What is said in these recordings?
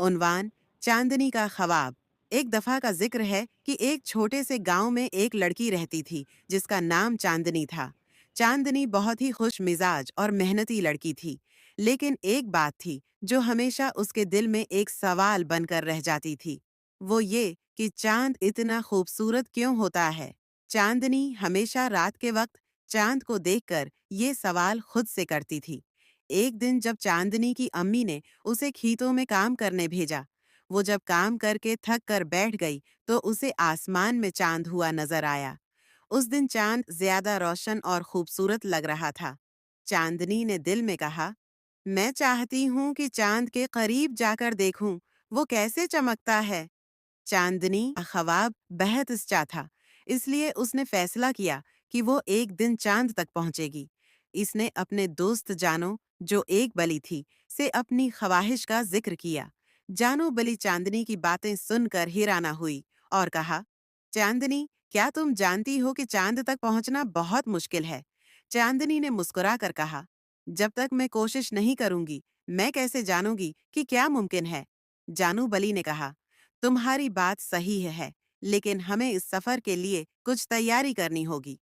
उन्वान चांदनी का ख्वाब। एक दफा का जिक्र है कि एक छोटे से गांव में एक लड़की रहती थी जिसका नाम चांदनी था। चांदनी बहुत ही खुश मिजाज और मेहनती लड़की थी, लेकिन एक बात थी जो हमेशा उसके दिल में एक सवाल बनकर रह जाती थी। वो ये कि चांद इतना खूबसूरत क्यों होता है। चांदनी हमेशा रात के वक्त चांद को देखकर ये सवाल खुद से करती थी। एक दिन जब चांदनी की अम्मी ने उसे खेतों में काम करने भेजा, वो जब काम करके थक कर बैठ गई तो उसे आसमान में चांद हुआ नजर आया। उस दिन चांद ज्यादा रोशन और खूबसूरत लग रहा था। चांदनी ने दिल में कहा, मैं चाहती हूँ कि चांद के करीब जाकर देखूं, वो कैसे चमकता है। चांदनी का ख्वाब बेहद सच्चा था, इसलिए उसने फैसला किया कि वो एक दिन चांद तक पहुंचेगी। इसने अपने दोस्त जानो, जो एक बली थी, से अपनी ख्वाहिश का जिक्र किया। जानो बली चांदनी की बातें सुनकर हैराना हुई और कहा, चांदनी, क्या तुम जानती हो कि चांद तक पहुंचना बहुत मुश्किल है। चांदनी ने मुस्कुरा कर कहा, जब तक मैं कोशिश नहीं करूंगी, मैं कैसे जानूंगी कि क्या मुमकिन है। जानू बली ने कहा, तुम्हारी बात सही है, लेकिन हमें इस सफर के लिए कुछ तैयारी करनी होगी।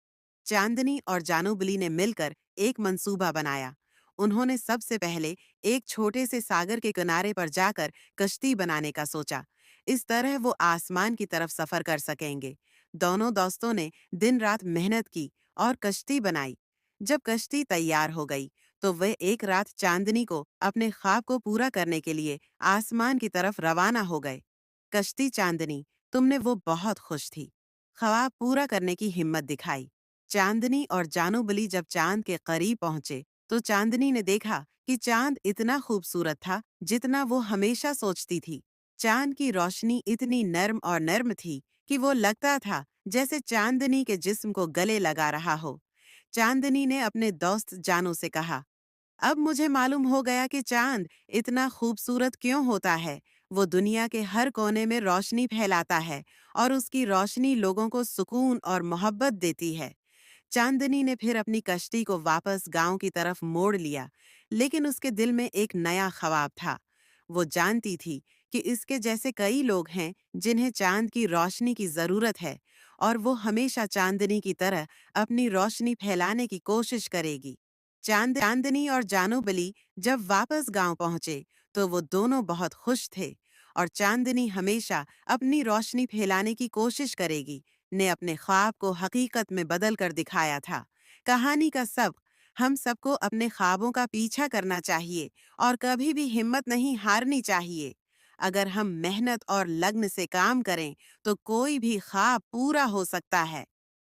चांदनी और जानूबली ने मिलकर एक मंसूबा बनाया। उन्होंने सबसे पहले एक छोटे से सागर के किनारे पर जाकर कश्ती बनाने का सोचा। इस तरह वो आसमान की तरफ सफर कर सकेंगे। दोनों दोस्तों ने दिन रात मेहनत की और कश्ती बनाई। जब कश्ती तैयार हो गई, तो वे एक रात चांदनी को अपने ख्वाब को पूरा करने के लिए आसमान की तरफ रवाना हो गए। कश्ती चांदनी, तुमने वो बहुत खुश थी। ख्वाब पूरा करने की हिम्मत दिखाई। चांदनी और जानूबली जब चांद के करीब पहुंचे, तो चांदनी ने देखा कि चांद इतना खूबसूरत था जितना वो हमेशा सोचती थी। चांद की रोशनी इतनी नर्म और नर्म थी कि वो लगता था जैसे चांदनी के जिस्म को गले लगा रहा हो। चांदनी ने अपने दोस्त जानू से कहा, अब मुझे मालूम हो गया कि चांद इतना खूबसूरत क्यों होता है। वो दुनिया के हर कोने में रोशनी फैलाता है और उसकी रोशनी लोगों को सुकून और मोहब्बत देती है। चांदनी ने फिर अपनी कश्ती को वापस गांव की तरफ मोड़ लिया, लेकिन उसके दिल में एक नया ख्वाब था। वो जानती थी कि इसके जैसे कई लोग हैं जिन्हें चांद की रोशनी की जरूरत है, और वो हमेशा चांदनी की तरह अपनी रोशनी फैलाने की कोशिश करेगी। चांदनी और जानूबली जब वापस गांव पहुंचे, तो वो दोनों बहुत खुश थे, और चांदनी हमेशा अपनी रोशनी फैलाने की कोशिश करेगी ने अपने ख्वाब को हकीकत में बदल कर दिखाया था। कहानी का सबक, हम सबको अपने ख्वाबों का पीछा करना चाहिए और कभी भी हिम्मत नहीं हारनी चाहिए। अगर हम मेहनत और लगन से काम करें, तो कोई भी ख्वाब पूरा हो सकता है।